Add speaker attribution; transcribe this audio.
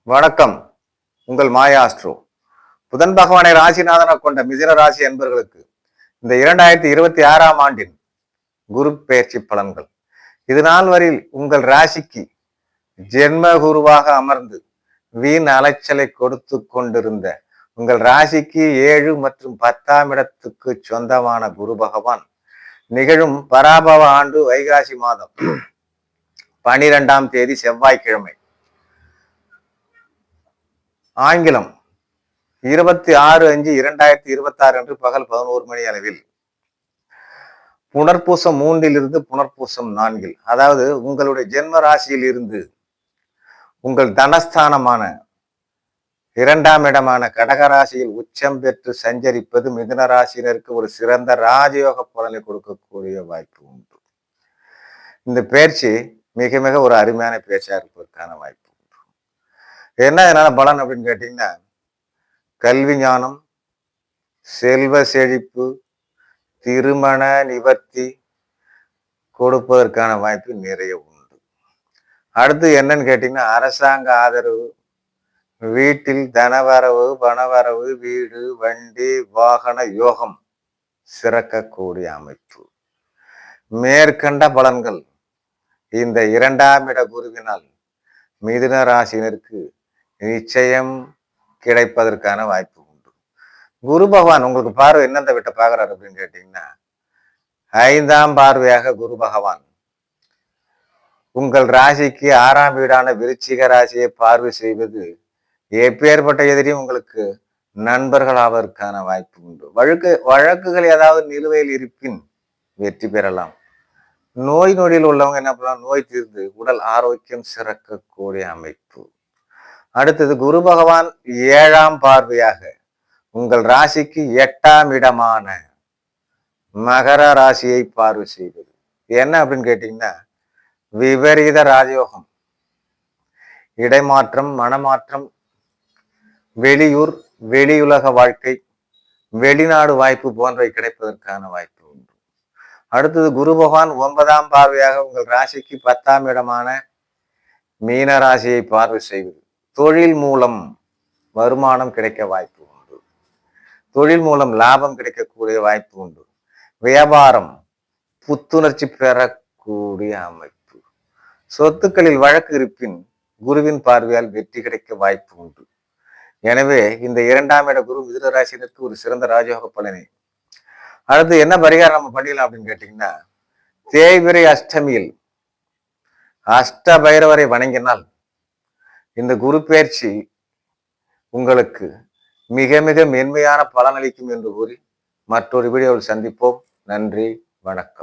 Speaker 1: வணக்கம். உங்கள் மாயா ஆஸ்ட்ரோ. புதன் பகவானை ராசிநாதனாக கொண்ட மிதுன ராசி என்பவர்களுக்கு இந்த 2026ஆம் ஆண்டின் குரு பெயர்ச்சி பலன்கள். இது நாள் வரையில் உங்கள் ராசிக்கு ஜென்ம குருவாக அமர்ந்து வீண் அலைச்சலை கொடுத்து கொண்டிருந்த உங்கள் ராசிக்கு 7 மற்றும் 10ஆம் இடத்துக்கு சொந்தமான குரு பகவான் நிகழும் பராபவ ஆண்டு வைகாசி மாதம் 12ஆம் தேதி செவ்வாய்க்கிழமை, ஆங்கிலம் 26/5/2026 அன்று பகல் 11 மணி அளவில் புனர்பூசம் 3 புனர்பூசம் 4, அதாவது உங்களுடைய ஜென்ம ராசியில் இருந்து உங்கள் தனஸ்தானமான 2ஆம் இடமான கடகராசியில் உச்சம் பெற்று சஞ்சரிப்பது மிதுன ராசியினருக்கு ஒரு சிறந்த ராஜயோக பலனை கொடுக்கக்கூடிய வாய்ப்பு உண்டு. இந்த பயிற்சி மிக மிக ஒரு அருமையான பேச்சா இருப்பதற்கான வாய்ப்பு உண்டு. என்ன இதனால பலன் அப்படின்னு கேட்டீங்கன்னா, கல்வி ஞானம், செல்வ செழிப்பு, திருமண நிவர்த்தி கொடுப்பதற்கான வாய்ப்பு நிறைய உண்டு. அடுத்து என்னன்னு கேட்டீங்கன்னா, அரசாங்க ஆதரவு, வீட்டில் தனவரவு, பணவரவு, வீடு, வண்டி, வாகன யோகம் சிறக்கக்கூடிய அமைப்பு. மேற்கண்ட பலன்கள் இந்த 2ஆம் இட குருவினால் மிதுன ராசினருக்கு நிச்சயம் கிடைப்பதற்கான வாய்ப்பு உண்டு. குரு பகவான் உங்களுக்கு பார்வை என்னந்த விட்ட பாக்குறாரு அப்படின்னு கேட்டீங்கன்னா, 5ஆம் பார்வையாக குரு பகவான் உங்கள் ராசிக்கு 6ஆம் வீடான விருச்சிக ராசியை பார்வை செய்வது எப்பேற்பட்ட எதிரியும் உங்களுக்கு நண்பர்கள் ஆவதற்கான வாய்ப்பு உண்டு. வழக்குகள் ஏதாவது நிலுவையில் இருப்பின் வெற்றி பெறலாம். நோய் நொடியில் உள்ளவங்க என்ன பண்ணலாம், நோய் தீர்ந்து உடல் ஆரோக்கியம் சிறக்கக்கூடிய அமைப்பு. அடுத்தது குரு பகவான் 7ஆம் பார்வையாக உங்கள் ராசிக்கு 8ஆம் இடமான மகர ராசியை பார்வை செய்வது என்ன அப்படின்னு கேட்டீங்கன்னா, விபரீத ராஜயோகம், இடைமாற்றம், மனமாற்றம், வெளியூர் வெளியுலக வாழ்க்கை, வெளிநாடு வாய்ப்பு போன்றவை கிடைப்பதற்கான வாய்ப்பு உண்டு. அடுத்தது குரு பகவான் 9ஆம் பார்வையாக உங்கள் ராசிக்கு 10ஆம் இடமான மீன ராசியை பார்வை செய்வது தொழில் மூலம் வருமானம் கிடைக்க வாய்ப்பு உண்டு. தொழில் மூலம் லாபம் கிடைக்கக்கூடிய வாய்ப்பு உண்டு. வியாபாரம் புத்துணர்ச்சி பெறக்கூடிய அமைப்பு. சொத்துக்களில் வழக்கு இருப்பின் குருவின் பார்வையால் வெற்றி கிடைக்க வாய்ப்பு உண்டு. எனவே இந்த 2ஆம் இட குரு மிதுன ராசினருக்கு ஒரு சிறந்த ராஜயோக பலனை. அடுத்து என்ன பரிகாரம் நம்ம பண்ணிடலாம் அப்படின்னு கேட்டீங்கன்னா, தேய்பிறை அஷ்டமியில் அஷ்ட பைரவரை வணங்கினால் இந்த குரு பெயர்ச்சி உங்களுக்கு மிக மிக மென்மையான பலனளிக்கும் என்று கூறி மற்றொரு வீடியோவில் சந்திப்போம். நன்றி, வணக்கம்.